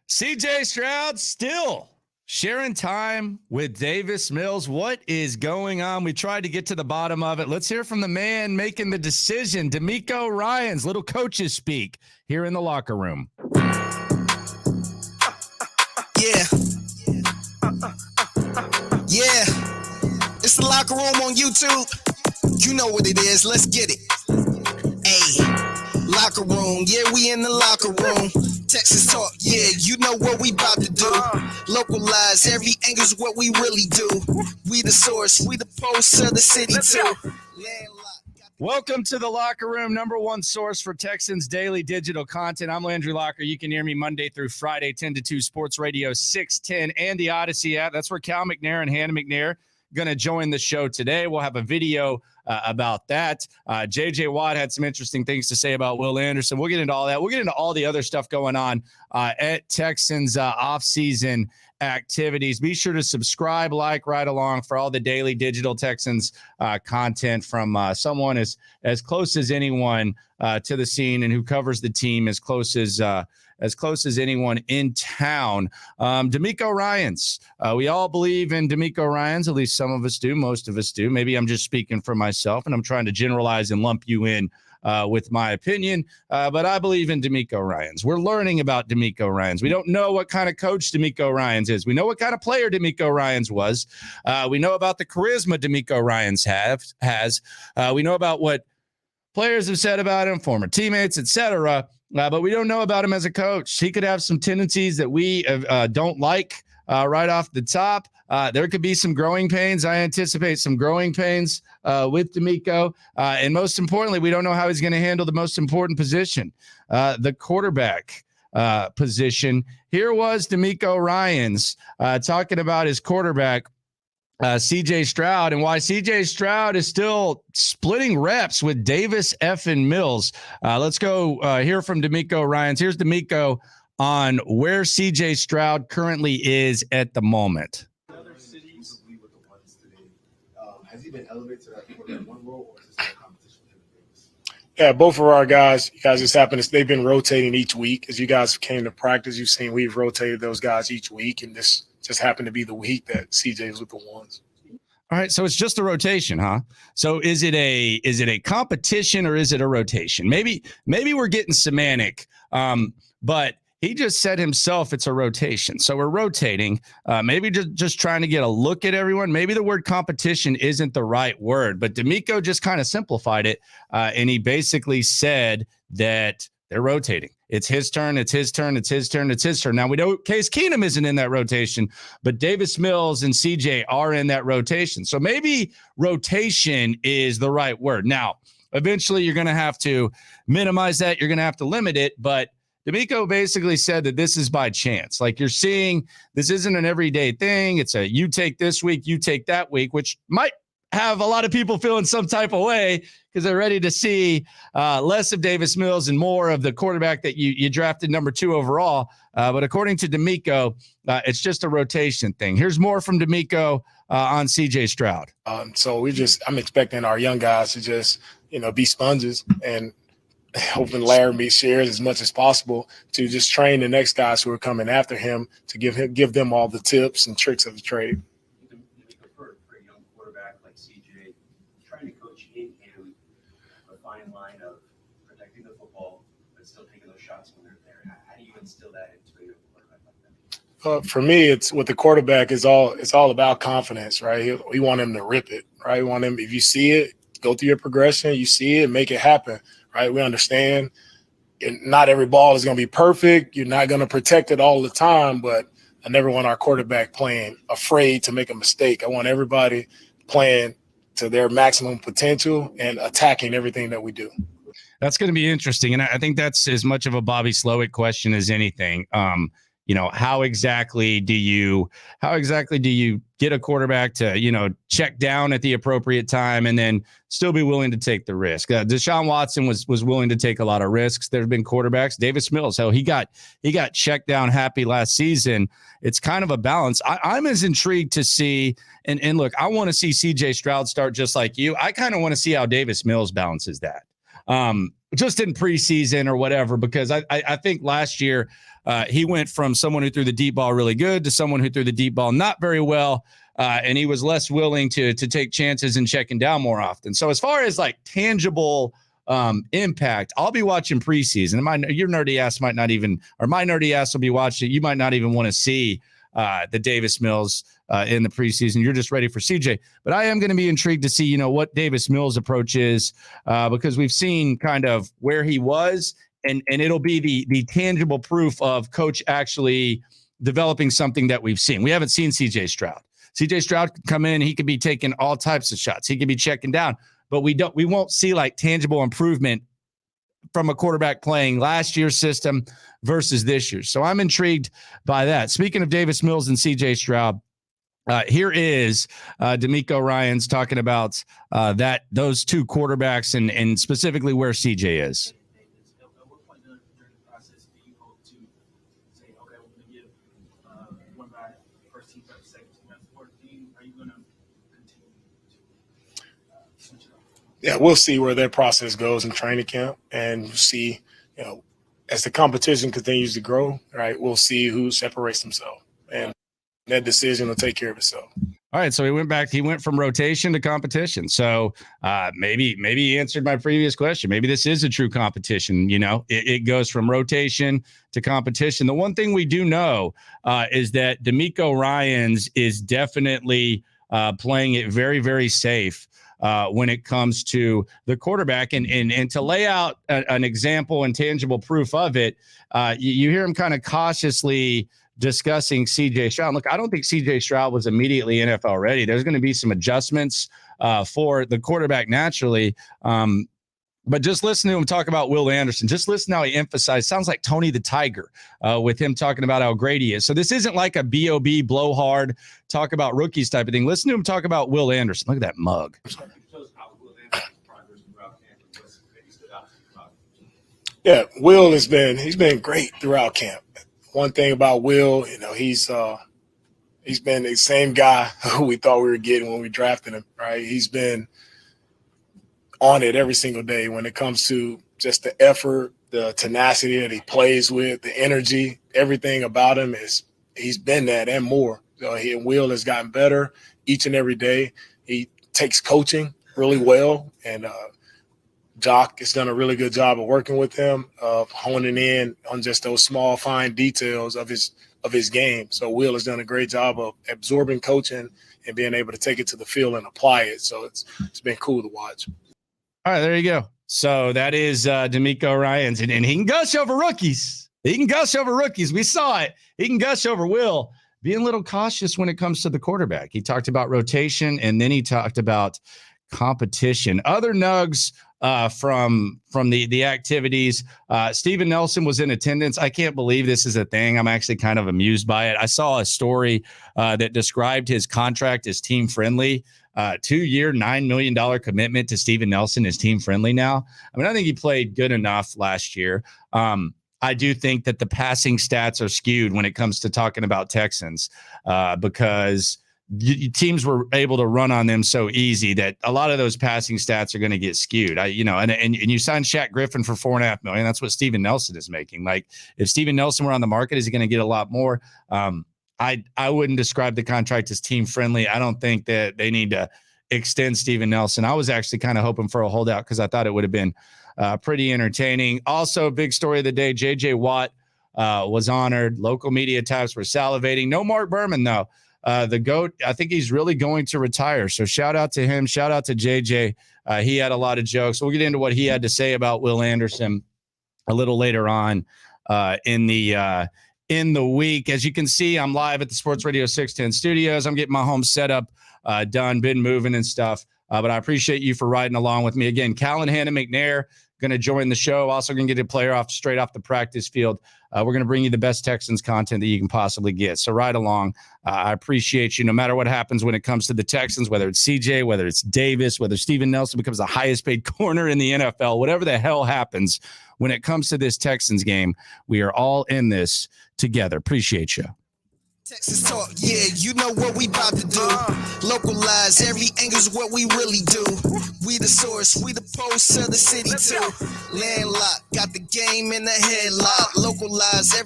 CJ Stroud still sharing time with Davis Mills. What is going on? We tried to get to the bottom of it. Let's hear from the man making the decision, DeMeco Ryans, little coaches speak here in the locker room. Yeah. It's the locker room on YouTube. You know what it is. Let's get it. Hey, locker room. Yeah, we in the locker room. Texas talk. Yeah, you know what we about to do. Localize every angle's what we really do. We the source. We the pulse of the city too. Welcome to the locker room, number one source for Texans daily digital content. I'm Landry Locker. You can hear me Monday through Friday, 10 to 2, Sports Radio 610, and the Odyssey app. That's where Cal McNair and Hannah McNair going to join the show today. We'll have a video about that. J.J. Watt had some interesting things to say about Will Anderson. We'll get into all that. We'll get into all the other stuff going on at Texans offseason activities. Be sure to subscribe, like, ride along for all the daily digital Texans content from someone as close as anyone to the scene and who covers the team as close as anyone in town. DeMeco Ryans. We all believe in DeMeco Ryans. At least some of us do. Most of us do. Maybe I'm just speaking for myself and I'm trying to generalize and lump you in with my opinion. But I believe in DeMeco Ryans. We're learning about DeMeco Ryans. We don't know what kind of coach DeMeco Ryans is. We know what kind of player DeMeco Ryans was. We know about the charisma DeMeco Ryans has. We know about what players have said about him, former teammates, etc. But we don't know about him as a coach. He could have some tendencies that we don't like right off the top. There could be some growing pains. I anticipate some growing pains with DeMeco. And most importantly, we don't know how he's going to handle the most important position, the quarterback position. Here was DeMeco Ryans talking about his quarterback, CJ Stroud, and why CJ Stroud is still splitting reps with Davis effing Mills. Let's go hear from DeMeco Ryans. Here's DeMeco on where CJ Stroud currently is at the moment. Other cities with the ones today. Has he been elevated to that one role, or is this a competition for things? Yeah, both of our guys, you guys just happened to, they've been rotating each week. As you guys came to practice, you've seen we've rotated those guys each week, and this just happened to be the week that CJ was with the ones. All right, so it's just a rotation, huh? So is it a competition or is it a rotation? Maybe we're getting semantic, but he just said himself it's a rotation. So we're rotating, maybe just trying to get a look at everyone. Maybe the word competition isn't the right word, but DeMeco just kind of simplified it, and he basically said that they're rotating. It's his turn. It's his turn. It's his turn. It's his turn. Now, we know Case Keenum isn't in that rotation, but Davis Mills and CJ are in that rotation. So maybe rotation is the right word. Now, eventually you're going to have to minimize that. You're going to have to limit it. But DeMeco basically said that this is by chance. Like you're seeing, this isn't an everyday thing. It's a you take this week, you take that week, which might have a lot of people feeling some type of way because they're ready to see less of Davis Mills and more of the quarterback that you drafted number 2 overall. But according to DeMeco, it's just a rotation thing. Here's more from DeMeco on CJ Stroud. So I'm expecting our young guys to just, be sponges and hoping Larry shares as much as possible to just train the next guys who are coming after him to give them all the tips and tricks of the trade. For a young quarterback like CJ, trying to coach in him a fine line of protecting the football but still taking those shots when they're there. How do you instill that into a young quarterback like that? For me, it's with the quarterback it's all about confidence, right? We want him to rip it, right? We want him, if you see it, go through your progression, you see it, make it happen, right? We understand not every ball is going to be perfect. You're not going to protect it all the time, but I never want our quarterback playing afraid to make a mistake. I want everybody playing to their maximum potential and attacking everything that we do. That's going to be interesting. And I think that's as much of a Bobby Slowick question as anything. How exactly do you get a quarterback to, check down at the appropriate time and then still be willing to take the risk? Deshaun Watson was willing to take a lot of risks. There have been quarterbacks. Davis Mills, hell, he got checked down happy last season. It's kind of a balance. I'm as intrigued to see, and look, I want to see CJ Stroud start just like you. I kind of want to see how Davis Mills balances that. just in preseason or whatever, because I think last year he went from someone who threw the deep ball really good to someone who threw the deep ball not very well. And he was less willing to take chances and checking down more often. So as far as like tangible impact, I'll be watching preseason. Your nerdy ass might not even, or my nerdy ass will be watching it. You might not even want to see the Davis Mills in the preseason. You're just ready for CJ. But I am going to be intrigued to see, what Davis Mills' approach is, because we've seen kind of where he was, and it'll be the tangible proof of coach actually developing something that we've seen. We haven't seen CJ Stroud. CJ Stroud could come in, he could be taking all types of shots. He could be checking down, but we won't see like tangible improvement from a quarterback playing last year's system versus this year. So I'm intrigued by that. Speaking of Davis Mills and CJ Stroud, here is DeMeco Ryans talking about those two quarterbacks and specifically where CJ is. At what point during the process do you hope to say, okay, we're going to give one guy first team reps, second team reps, or are you going to continue to switch it up? Yeah, we'll see where their process goes in training camp, and see, as the competition continues to grow, right, we'll see who separates themselves, and that decision will take care of itself. All right, so he went from rotation to competition. So maybe he answered my previous question. Maybe this is a true competition. It goes from rotation to competition. The one thing we do know is that DeMeco Ryans is definitely playing it very, very safe when it comes to the quarterback, and to lay out an example and tangible proof of it. You hear him kind of cautiously discussing CJ Stroud. Look, I don't think CJ Stroud was immediately NFL ready. There's going to be some adjustments for the quarterback naturally. But just listen to him talk about Will Anderson. Just listen how he emphasized. Sounds like Tony the Tiger with him talking about how great he is. So this isn't like a B.O.B. blow hard, talk about rookies type of thing. Listen to him talk about Will Anderson. Look at that mug. Yeah, Will he's been great throughout camp. One thing about Will, he's been the same guy who we thought we were getting when we drafted him, right? He's been on it every single day when it comes to just the effort, the tenacity that he plays with, the energy, everything about him he's been that and more. So Will has gotten better each and every day. He takes coaching really well, and Jock has done a really good job of working with him, of honing in on just those small, fine details of his game. So Will has done a great job of absorbing coaching and being able to take it to the field and apply it. So it's been cool to watch. All right, there you go. So that is DeMeco Ryans, and he can gush over rookies. We saw it. He can gush over Will. Being a little cautious when it comes to the quarterback. He talked about rotation, and then he talked about competition. Other nugs from the activities. Steven Nelson was in attendance. I can't believe this is a thing. I'm actually kind of amused by it. I saw a story that described his contract as team friendly. 2-year, $9 million commitment to Steven Nelson is team friendly now. I mean, I think he played good enough last year. I do think that the passing stats are skewed when it comes to talking about Texans because teams were able to run on them so easy that a lot of those passing stats are going to get skewed. And you signed Shaq Griffin for $4.5 million. That's what Steven Nelson is making. Like, if Steven Nelson were on the market, is he going to get a lot more? I wouldn't describe the contract as team friendly. I don't think that they need to extend Steven Nelson. I was actually kind of hoping for a holdout because I thought it would have been pretty entertaining. Also, big story of the day, J.J. Watt was honored. Local media types were salivating. No Mark Berman, though. The GOAT, I think he's really going to retire. So shout out to him. Shout out to JJ. He had a lot of jokes. We'll get into what he had to say about Will Anderson a little later on in the week. As you can see, I'm live at the Sports Radio 610 studios. I'm getting my home setup done, been moving and stuff. But I appreciate you for riding along with me. Again, Callahan and McNair going to join the show. Also going to get a player straight off the practice field. We're going to bring you the best Texans content that you can possibly get. So ride along. I appreciate you no matter what happens when it comes to the Texans, whether it's CJ, whether it's Davis, whether Steven Nelson becomes the highest paid corner in the NFL, whatever the hell happens when it comes to this Texans game, we are all in this together. Appreciate you. Texas talk, yeah, you know what we about to do. Localize every angle's what we really do. We the source, we the pulse of the city too. Landlocked, got the game in the headlock. Localize every